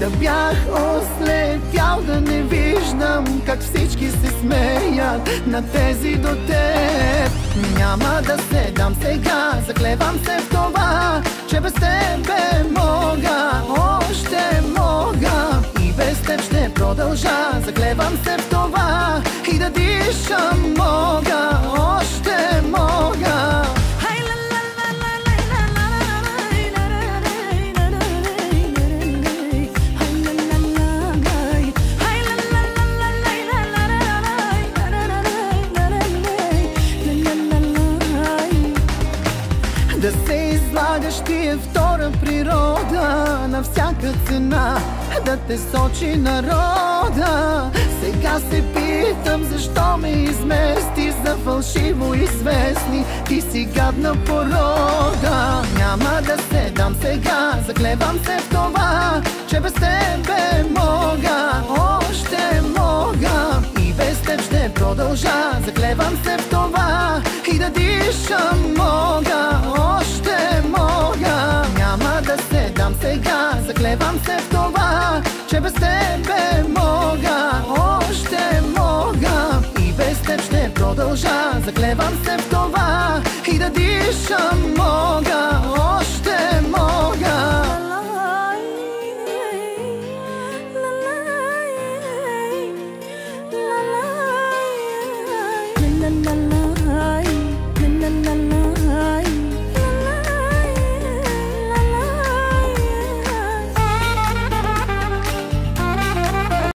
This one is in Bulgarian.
Да бях ослепял, да не виждам как всички се смеят на тези до теб. Няма да се дам сега, заклевам се в това, че без тебе мога, още мога. И без теб ще продължа, заклевам се в това, и да дишам мога, още мога. Да се излагаш ти е втора природа, на всяка цена да те сочи народа. Сега се питам защо ме измести за фалшиво известни, ти си гадна порода. Няма да се дам сега, заклевам се в това, че без тебе мога, още мога. И без теб ще продължа, заклевам се в това, и да дишам мога, още мога. Няма да се дам сега, заклевам се в това, че без тебе мога, още мога. И без теб ще продължа, заклевам се в това, и да дишам мога, още мога. La la